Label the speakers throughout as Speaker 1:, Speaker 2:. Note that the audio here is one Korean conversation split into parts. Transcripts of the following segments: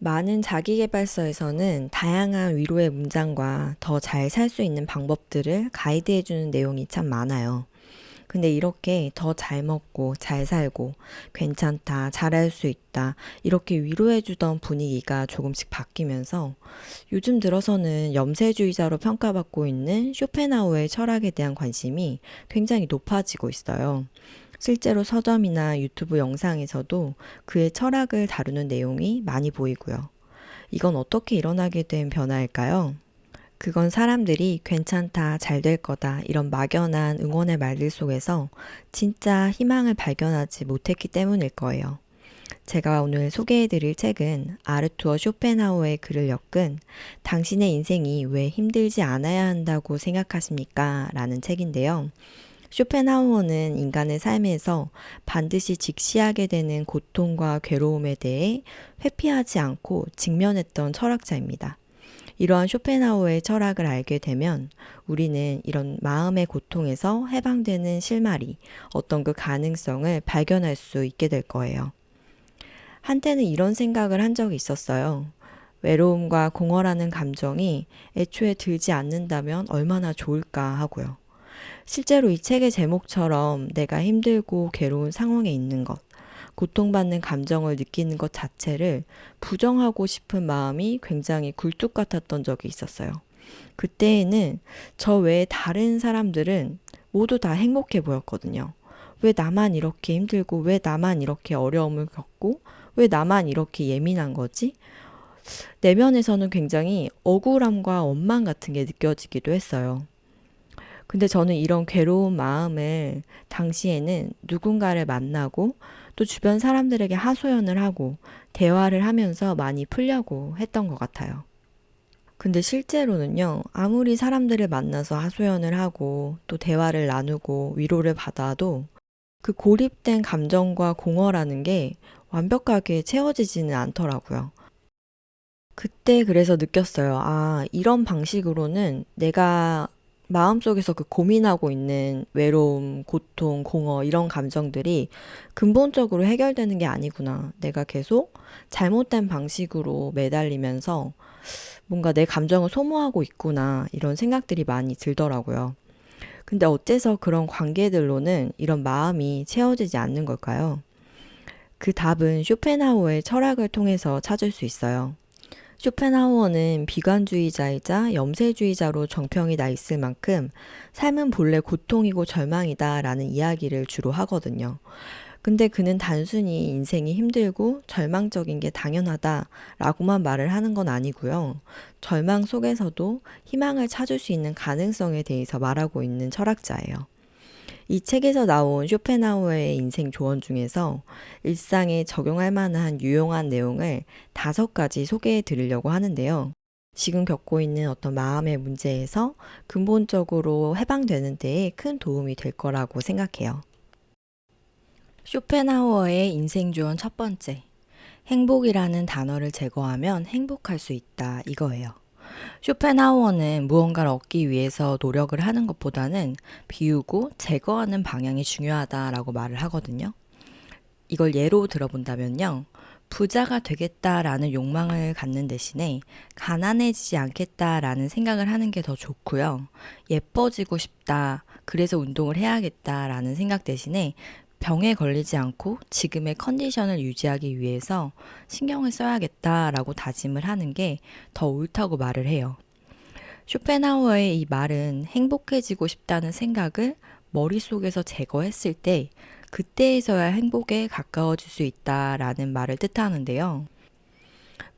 Speaker 1: 많은 자기계발서에서는 다양한 위로의 문장과 더 잘 살 수 있는 방법들을 가이드해주는 내용이 참 많아요. 근데 이렇게 더 잘 먹고 잘 살고 괜찮다, 잘할 수 있다, 이렇게 위로해주던 분위기가 조금씩 바뀌면서 요즘 들어서는 염세주의자로 평가받고 있는 쇼펜하우어의 철학에 대한 관심이 굉장히 높아지고 있어요. 실제로 서점이나 유튜브 영상에서도 그의 철학을 다루는 내용이 많이 보이고요. 이건 어떻게 일어나게 된 변화일까요? 그건 사람들이 괜찮다, 잘 될 거다, 이런 막연한 응원의 말들 속에서 진짜 희망을 발견하지 못했기 때문일 거예요. 제가 오늘 소개해드릴 책은 아르투어 쇼펜하우어의 글을 엮은 당신의 인생이 왜 힘들지 않아야 한다고 생각하십니까? 라는 책인데요. 쇼펜하우어는 인간의 삶에서 반드시 직시하게 되는 고통과 괴로움에 대해 회피하지 않고 직면했던 철학자입니다. 이러한 쇼펜하우어의 철학을 알게 되면 우리는 이런 마음의 고통에서 해방되는 실마리, 어떤 그 가능성을 발견할 수 있게 될 거예요. 한때는 이런 생각을 한 적이 있었어요. 외로움과 공허라는 감정이 애초에 들지 않는다면 얼마나 좋을까 하고요. 실제로 이 책의 제목처럼 내가 힘들고 괴로운 상황에 있는 것, 고통받는 감정을 느끼는 것 자체를 부정하고 싶은 마음이 굉장히 굴뚝 같았던 적이 있었어요. 그때에는 저 외에 다른 사람들은 모두 다 행복해 보였거든요. 왜 나만 이렇게 힘들고, 왜 나만 이렇게 어려움을 겪고, 왜 나만 이렇게 예민한 거지? 내면에서는 굉장히 억울함과 원망 같은 게 느껴지기도 했어요. 근데 저는 이런 괴로운 마음을 당시에는 누군가를 만나고 또 주변 사람들에게 하소연을 하고 대화를 하면서 많이 풀려고 했던 것 같아요. 근데 실제로는요, 아무리 사람들을 만나서 하소연을 하고 또 대화를 나누고 위로를 받아도 그 고립된 감정과 공허라는 게 완벽하게 채워지지는 않더라고요. 그때 그래서 느꼈어요. 아, 이런 방식으로는 내가 마음속에서 그 고민하고 있는 외로움, 고통, 공허, 이런 감정들이 근본적으로 해결되는 게 아니구나. 내가 계속 잘못된 방식으로 매달리면서 뭔가 내 감정을 소모하고 있구나. 이런 생각들이 많이 들더라고요. 근데 어째서 그런 관계들로는 이런 마음이 채워지지 않는 걸까요? 그 답은 쇼펜하우어의 철학을 통해서 찾을 수 있어요. 쇼펜하우어는 비관주의자이자 염세주의자로 정평이 나 있을 만큼 삶은 본래 고통이고 절망이다 라는 이야기를 주로 하거든요. 근데 그는 단순히 인생이 힘들고 절망적인 게 당연하다 라고만 말을 하는 건 아니고요. 절망 속에서도 희망을 찾을 수 있는 가능성에 대해서 말하고 있는 철학자예요. 이 책에서 나온 쇼펜하우어의 인생 조언 중에서 일상에 적용할 만한 유용한 내용을 5가지 소개해 드리려고 하는데요. 지금 겪고 있는 어떤 마음의 문제에서 근본적으로 해방되는 데에 큰 도움이 될 거라고 생각해요. 쇼펜하우어의 인생 조언 첫 번째. 행복이라는 단어를 제거하면 행복할 수 있다. 이거예요. 쇼펜하우어는 무언가를 얻기 위해서 노력을 하는 것보다는 비우고 제거하는 방향이 중요하다라고 말을 하거든요. 이걸 예로 들어본다면요. 부자가 되겠다라는 욕망을 갖는 대신에 가난해지지 않겠다라는 생각을 하는 게 더 좋고요. 예뻐지고 싶다. 그래서 운동을 해야겠다라는 생각 대신에 병에 걸리지 않고 지금의 컨디션을 유지하기 위해서 신경을 써야겠다라고 다짐을 하는 게 더 옳다고 말을 해요. 쇼펜하우어의 이 말은 행복해지고 싶다는 생각을 머릿속에서 제거했을 때 그때에서야 행복에 가까워질 수 있다라는 말을 뜻하는데요.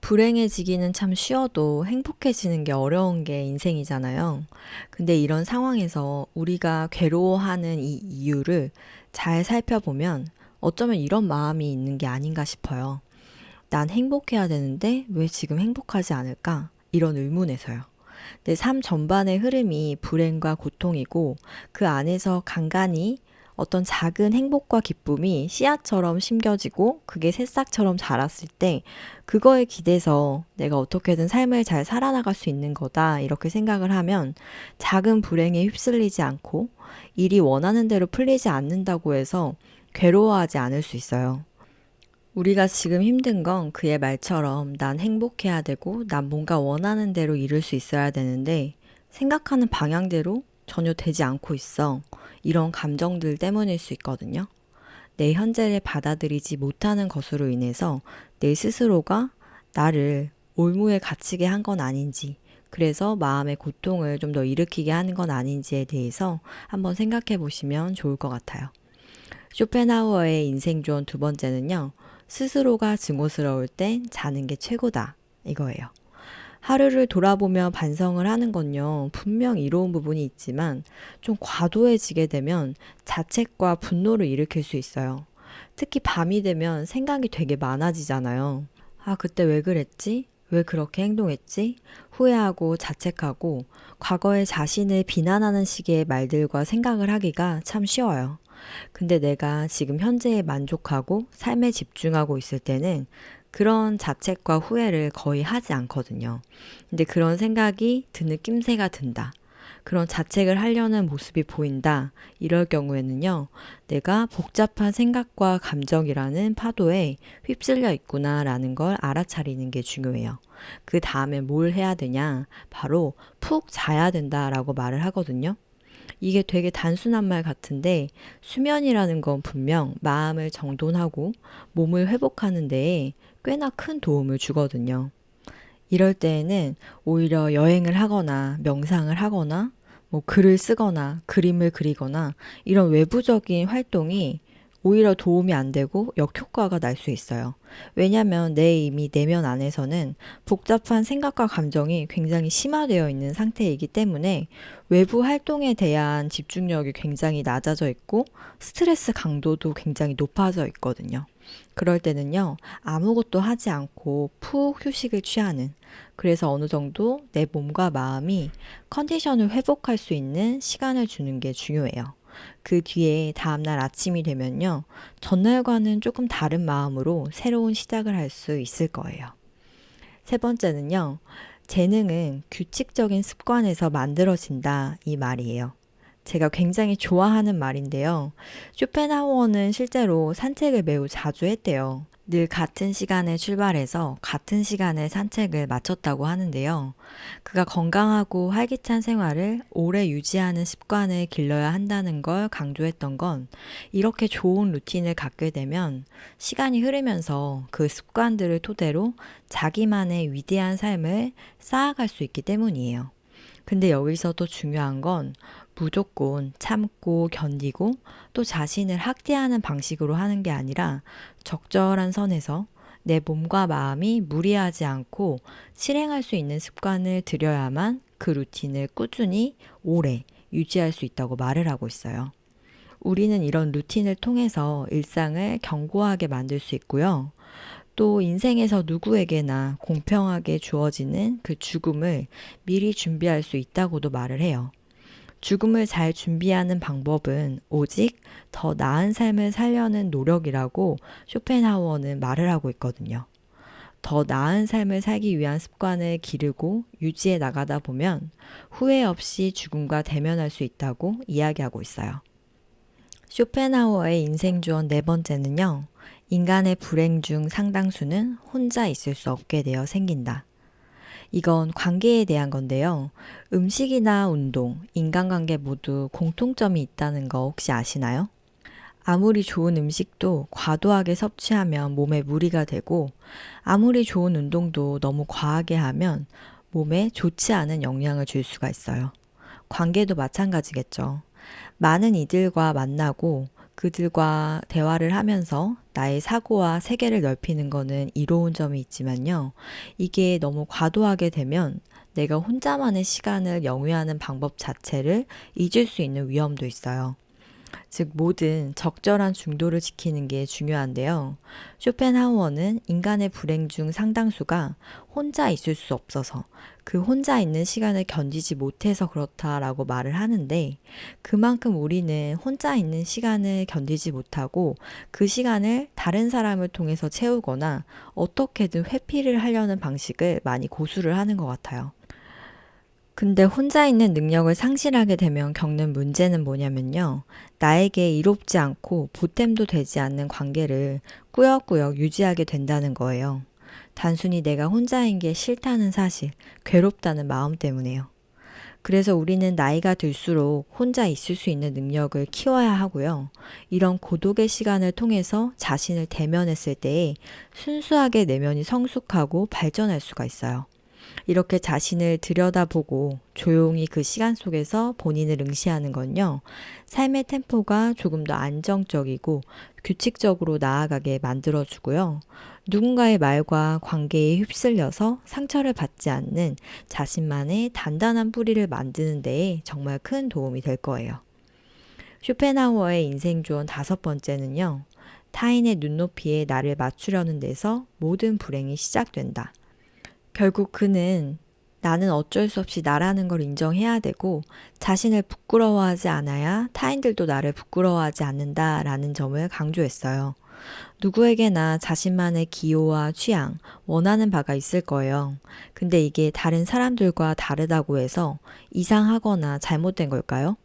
Speaker 1: 불행해지기는 참 쉬워도 행복해지는 게 어려운 게 인생이잖아요. 근데 이런 상황에서 우리가 괴로워하는 이 이유를 잘 살펴보면 어쩌면 이런 마음이 있는 게 아닌가 싶어요. 난 행복해야 되는데 왜 지금 행복하지 않을까? 이런 의문에서요. 내 삶 전반의 흐름이 불행과 고통이고 그 안에서 간간히 어떤 작은 행복과 기쁨이 씨앗처럼 심겨지고 그게 새싹처럼 자랐을 때 그거에 기대서 내가 어떻게든 삶을 잘 살아나갈 수 있는 거다 이렇게 생각을 하면 작은 불행에 휩쓸리지 않고 일이 원하는 대로 풀리지 않는다고 해서 괴로워하지 않을 수 있어요. 우리가 지금 힘든 건 그의 말처럼 난 행복해야 되고 난 뭔가 원하는 대로 이룰 수 있어야 되는데 생각하는 방향대로 전혀 되지 않고 있어. 이런 감정들 때문일 수 있거든요. 내 현재를 받아들이지 못하는 것으로 인해서 내 스스로가 나를 올무에 갇히게 한 건 아닌지, 그래서 마음의 고통을 좀 더 일으키게 하는 건 아닌지에 대해서 한번 생각해 보시면 좋을 것 같아요. 쇼펜하우어의 인생조언 두 번째는요, 스스로가 증오스러울 땐 자는 게 최고다. 이거예요. 하루를 돌아보며 반성을 하는 건요, 분명 이로운 부분이 있지만 좀 과도해지게 되면 자책과 분노를 일으킬 수 있어요. 특히 밤이 되면 생각이 되게 많아지잖아요. 아, 그때 왜 그랬지? 왜 그렇게 행동했지? 후회하고 자책하고 과거의 자신을 비난하는 식의 말들과 생각을 하기가 참 쉬워요. 근데 내가 지금 현재에 만족하고 삶에 집중하고 있을 때는 그런 자책과 후회를 거의 하지 않거든요. 근데 그런 생각이 드는 낌새가 든다. 그런 자책을 하려는 모습이 보인다. 이럴 경우에는요, 내가 복잡한 생각과 감정이라는 파도에 휩쓸려 있구나라는 걸 알아차리는 게 중요해요. 그 다음에 뭘 해야 되냐? 바로 푹 자야 된다라고 말을 하거든요. 이게 되게 단순한 말 같은데 수면이라는 건 분명 마음을 정돈하고 몸을 회복하는 데에 꽤나 큰 도움을 주거든요. 이럴 때에는 오히려 여행을 하거나 명상을 하거나 뭐 글을 쓰거나 그림을 그리거나 이런 외부적인 활동이 오히려 도움이 안 되고 역효과가 날 수 있어요. 왜냐하면 내 이미 내면 안에서는 복잡한 생각과 감정이 굉장히 심화되어 있는 상태이기 때문에 외부 활동에 대한 집중력이 굉장히 낮아져 있고 스트레스 강도도 굉장히 높아져 있거든요. 그럴 때는요, 아무것도 하지 않고 푹 휴식을 취하는, 그래서 어느 정도 내 몸과 마음이 컨디션을 회복할 수 있는 시간을 주는 게 중요해요. 그 뒤에 다음날 아침이 되면요, 전날과는 조금 다른 마음으로 새로운 시작을 할 수 있을 거예요. 세 번째는요, 재능은 규칙적인 습관에서 만들어진다, 이 말이에요. 제가 굉장히 좋아하는 말인데요. 쇼펜하우어는 실제로 산책을 매우 자주 했대요. 늘 같은 시간에 출발해서 같은 시간에 산책을 마쳤다고 하는데요. 그가 건강하고 활기찬 생활을 오래 유지하는 습관을 길러야 한다는 걸 강조했던 건 이렇게 좋은 루틴을 갖게 되면 시간이 흐르면서 그 습관들을 토대로 자기만의 위대한 삶을 쌓아갈 수 있기 때문이에요. 근데 여기서 또 중요한 건 무조건 참고 견디고 또 자신을 학대하는 방식으로 하는 게 아니라 적절한 선에서 내 몸과 마음이 무리하지 않고 실행할 수 있는 습관을 들여야만 그 루틴을 꾸준히 오래 유지할 수 있다고 말을 하고 있어요. 우리는 이런 루틴을 통해서 일상을 견고하게 만들 수 있고요. 또 인생에서 누구에게나 공평하게 주어지는 그 죽음을 미리 준비할 수 있다고도 말을 해요. 죽음을 잘 준비하는 방법은 오직 더 나은 삶을 살려는 노력이라고 쇼펜하우어는 말을 하고 있거든요. 더 나은 삶을 살기 위한 습관을 기르고 유지해 나가다 보면 후회 없이 죽음과 대면할 수 있다고 이야기하고 있어요. 쇼펜하우어의 인생조언 네 번째는요, 인간의 불행 중 상당수는 혼자 있을 수 없게 되어 생긴다. 이건 관계에 대한 건데요. 음식이나 운동, 인간관계 모두 공통점이 있다는 거 혹시 아시나요? 아무리 좋은 음식도 과도하게 섭취하면 몸에 무리가 되고, 아무리 좋은 운동도 너무 과하게 하면 몸에 좋지 않은 영향을 줄 수가 있어요. 관계도 마찬가지겠죠. 많은 이들과 만나고 그들과 대화를 하면서 나의 사고와 세계를 넓히는 거는 이로운 점이 있지만요. 이게 너무 과도하게 되면 내가 혼자만의 시간을 영위하는 방법 자체를 잊을 수 있는 위험도 있어요. 즉 모든 적절한 중도를 지키는 게 중요한데요. 쇼펜하우어는 인간의 불행 중 상당수가 혼자 있을 수 없어서 그 혼자 있는 시간을 견디지 못해서 그렇다라고 말을 하는데, 그만큼 우리는 혼자 있는 시간을 견디지 못하고 그 시간을 다른 사람을 통해서 채우거나 어떻게든 회피를 하려는 방식을 많이 고수를 하는 것 같아요. 근데 혼자 있는 능력을 상실하게 되면 겪는 문제는 뭐냐면요. 나에게 이롭지 않고 보탬도 되지 않는 관계를 꾸역꾸역 유지하게 된다는 거예요. 단순히 내가 혼자인 게 싫다는 사실, 괴롭다는 마음 때문에요. 그래서 우리는 나이가 들수록 혼자 있을 수 있는 능력을 키워야 하고요. 이런 고독의 시간을 통해서 자신을 대면했을 때에 순수하게 내면이 성숙하고 발전할 수가 있어요. 이렇게 자신을 들여다보고 조용히 그 시간 속에서 본인을 응시하는 건요, 삶의 템포가 조금 더 안정적이고 규칙적으로 나아가게 만들어주고요. 누군가의 말과 관계에 휩쓸려서 상처를 받지 않는 자신만의 단단한 뿌리를 만드는 데에 정말 큰 도움이 될 거예요. 쇼펜하우어의 인생 조언 다섯 번째는요, 타인의 눈높이에 나를 맞추려는 데서 모든 불행이 시작된다. 결국 그는 나는 어쩔 수 없이 나라는 걸 인정해야 되고 자신을 부끄러워하지 않아야 타인들도 나를 부끄러워하지 않는다라는 점을 강조했어요. 누구에게나 자신만의 기호와 취향, 원하는 바가 있을 거예요. 근데 이게 다른 사람들과 다르다고 해서 이상하거나 잘못된 걸까요?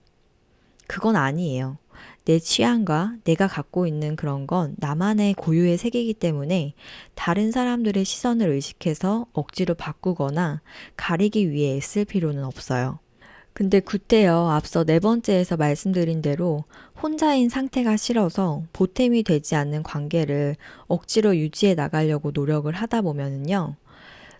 Speaker 1: 그건 아니에요. 내 취향과 내가 갖고 있는 그런 건 나만의 고유의 세계이기 때문에 다른 사람들의 시선을 의식해서 억지로 바꾸거나 가리기 위해 애쓸 필요는 없어요. 근데 그때요, 앞서 네 번째에서 말씀드린 대로 혼자인 상태가 싫어서 보탬이 되지 않는 관계를 억지로 유지해 나가려고 노력을 하다 보면은요,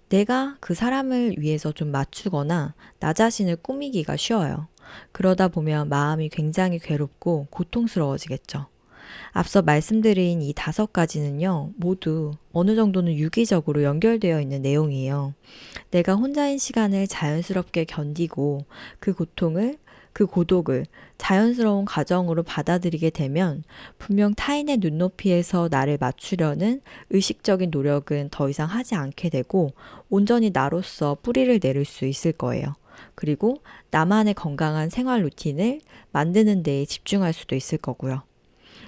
Speaker 1: 내가 그 사람을 위해서 좀 맞추거나 나 자신을 꾸미기가 쉬워요. 그러다 보면 마음이 굉장히 괴롭고 고통스러워지겠죠. 앞서 말씀드린 이 다섯 가지는요, 모두 어느 정도는 유기적으로 연결되어 있는 내용이에요. 내가 혼자인 시간을 자연스럽게 견디고 그 고통을, 그 고독을 자연스러운 과정으로 받아들이게 되면 분명 타인의 눈높이에서 나를 맞추려는 의식적인 노력은 더 이상 하지 않게 되고 온전히 나로서 뿌리를 내릴 수 있을 거예요. 그리고 나만의 건강한 생활 루틴을 만드는 데에 집중할 수도 있을 거고요.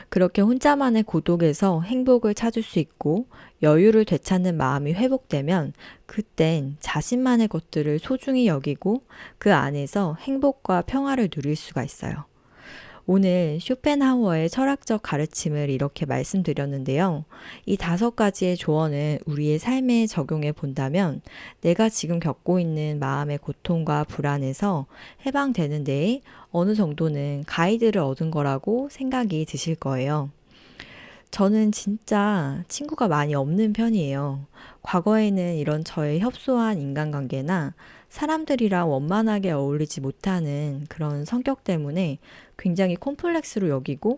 Speaker 1: 그렇게 혼자만의 고독에서 행복을 찾을 수 있고 여유를 되찾는 마음이 회복되면 그땐 자신만의 것들을 소중히 여기고 그 안에서 행복과 평화를 누릴 수가 있어요. 오늘 쇼펜하우어의 철학적 가르침을 이렇게 말씀드렸는데요. 이 다섯 가지의 조언을 우리의 삶에 적용해 본다면 내가 지금 겪고 있는 마음의 고통과 불안에서 해방되는 데에 어느 정도는 가이드를 얻은 거라고 생각이 드실 거예요. 저는 진짜 친구가 많이 없는 편이에요. 과거에는 이런 저의 협소한 인간관계나 사람들이랑 원만하게 어울리지 못하는 그런 성격 때문에 굉장히 콤플렉스로 여기고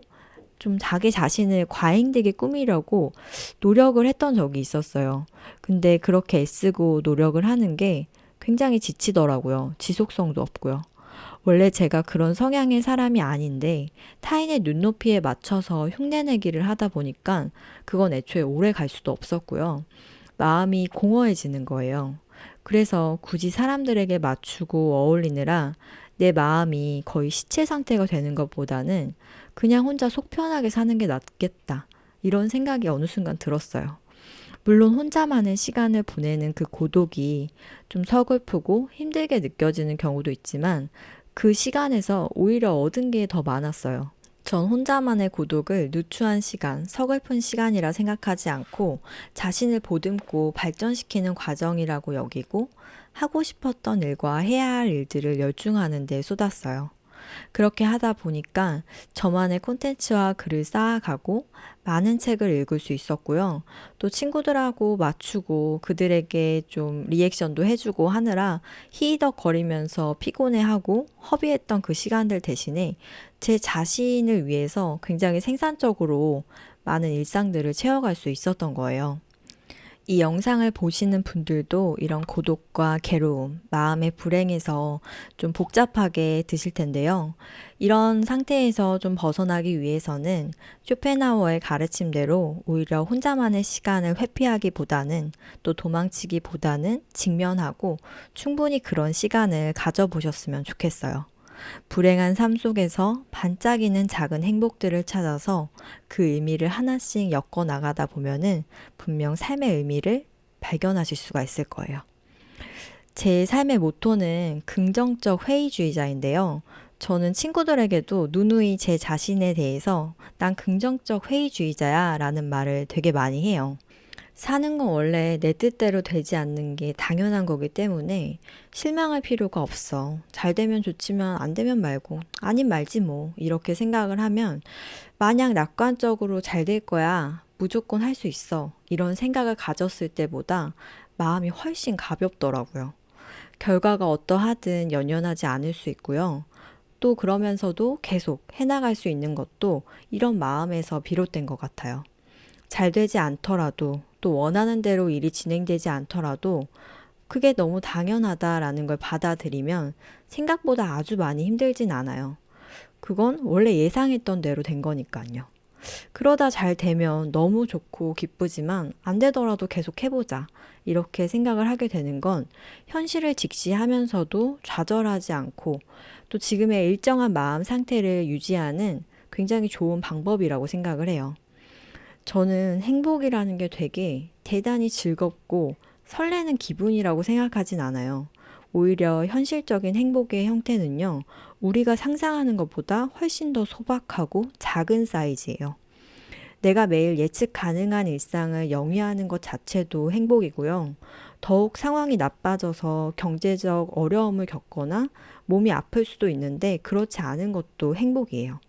Speaker 1: 좀 자기 자신을 과잉되게 꾸미려고 노력을 했던 적이 있었어요. 근데 그렇게 애쓰고 노력을 하는 게 굉장히 지치더라고요. 지속성도 없고요. 원래 제가 그런 성향의 사람이 아닌데 타인의 눈높이에 맞춰서 흉내내기를 하다 보니까 그건 애초에 오래 갈 수도 없었고요. 마음이 공허해지는 거예요. 그래서 굳이 사람들에게 맞추고 어울리느라 내 마음이 거의 시체 상태가 되는 것보다는 그냥 혼자 속 편하게 사는 게 낫겠다. 이런 생각이 어느 순간 들었어요. 물론 혼자만의 시간을 보내는 그 고독이 좀 서글프고 힘들게 느껴지는 경우도 있지만 그 시간에서 오히려 얻은 게 더 많았어요. 전 혼자만의 고독을 누추한 시간, 서글픈 시간이라 생각하지 않고 자신을 보듬고 발전시키는 과정이라고 여기고 하고 싶었던 일과 해야 할 일들을 열중하는 데 쏟았어요. 그렇게 하다 보니까 저만의 콘텐츠와 글을 쌓아가고 많은 책을 읽을 수 있었고요. 또 친구들하고 맞추고 그들에게 좀 리액션도 해주고 하느라 히히덕거리면서 피곤해하고 허비했던 그 시간들 대신에 제 자신을 위해서 굉장히 생산적으로 많은 일상들을 채워갈 수 있었던 거예요. 이 영상을 보시는 분들도 이런 고독과 괴로움, 마음의 불행에서 좀 복잡하게 드실 텐데요. 이런 상태에서 좀 벗어나기 위해서는 쇼펜하우어의 가르침대로 오히려 혼자만의 시간을 회피하기보다는 또 도망치기보다는 직면하고 충분히 그런 시간을 가져보셨으면 좋겠어요. 불행한 삶 속에서 반짝이는 작은 행복들을 찾아서 그 의미를 하나씩 엮어 나가다 보면은 분명 삶의 의미를 발견하실 수가 있을 거예요. 제 삶의 모토는 긍정적 회의주의자인데요. 저는 친구들에게도 누누이 제 자신에 대해서 난 긍정적 회의주의자야 라는 말을 되게 많이 해요. 사는 건 원래 내 뜻대로 되지 않는 게 당연한 거기 때문에 실망할 필요가 없어. 잘 되면 좋지만 안 되면 말고, 아님 말지 뭐. 이렇게 생각을 하면 마냥 낙관적으로 잘 될 거야. 무조건 할 수 있어. 이런 생각을 가졌을 때보다 마음이 훨씬 가볍더라고요. 결과가 어떠하든 연연하지 않을 수 있고요. 또 그러면서도 계속 해나갈 수 있는 것도 이런 마음에서 비롯된 것 같아요. 잘 되지 않더라도 또 원하는 대로 일이 진행되지 않더라도 그게 너무 당연하다라는 걸 받아들이면 생각보다 아주 많이 힘들진 않아요. 그건 원래 예상했던 대로 된 거니까요. 그러다 잘 되면 너무 좋고 기쁘지만 안 되더라도 계속 해보자. 이렇게 생각을 하게 되는 건 현실을 직시하면서도 좌절하지 않고 또 지금의 일정한 마음 상태를 유지하는 굉장히 좋은 방법이라고 생각을 해요. 저는 행복이라는 게 되게 대단히 즐겁고 설레는 기분이라고 생각하진 않아요. 오히려 현실적인 행복의 형태는요, 우리가 상상하는 것보다 훨씬 더 소박하고 작은 사이즈예요. 내가 매일 예측 가능한 일상을 영위하는 것 자체도 행복이고요. 더욱 상황이 나빠져서 경제적 어려움을 겪거나 몸이 아플 수도 있는데 그렇지 않은 것도 행복이에요.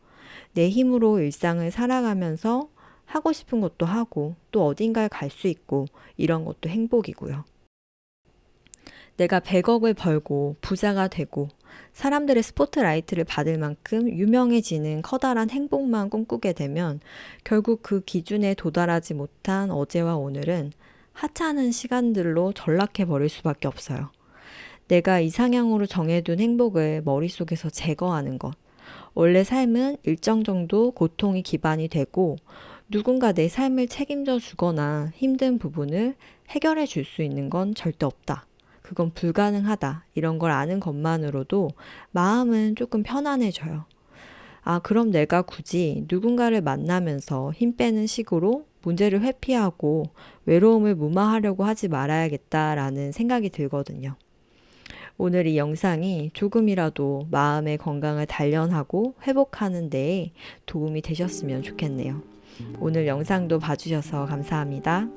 Speaker 1: 내 힘으로 일상을 살아가면서 하고 싶은 것도 하고 또 어딘가에 갈 수 있고 이런 것도 행복이고요. 내가 100억을 벌고 부자가 되고 사람들의 스포트라이트를 받을 만큼 유명해지는 커다란 행복만 꿈꾸게 되면 결국 그 기준에 도달하지 못한 어제와 오늘은 하찮은 시간들로 전락해 버릴 수밖에 없어요. 내가 이상향으로 정해둔 행복을 머릿속에서 제거하는 것. 원래 삶은 일정 정도 고통이 기반이 되고 누군가 내 삶을 책임져 주거나 힘든 부분을 해결해 줄 수 있는 건 절대 없다. 그건 불가능하다. 이런 걸 아는 것만으로도 마음은 조금 편안해져요. 아, 그럼 내가 굳이 누군가를 만나면서 힘 빼는 식으로 문제를 회피하고 외로움을 무마하려고 하지 말아야겠다라는 생각이 들거든요. 오늘 이 영상이 조금이라도 마음의 건강을 단련하고 회복하는 데에 도움이 되셨으면 좋겠네요. 오늘 영상도 봐주셔서 감사합니다.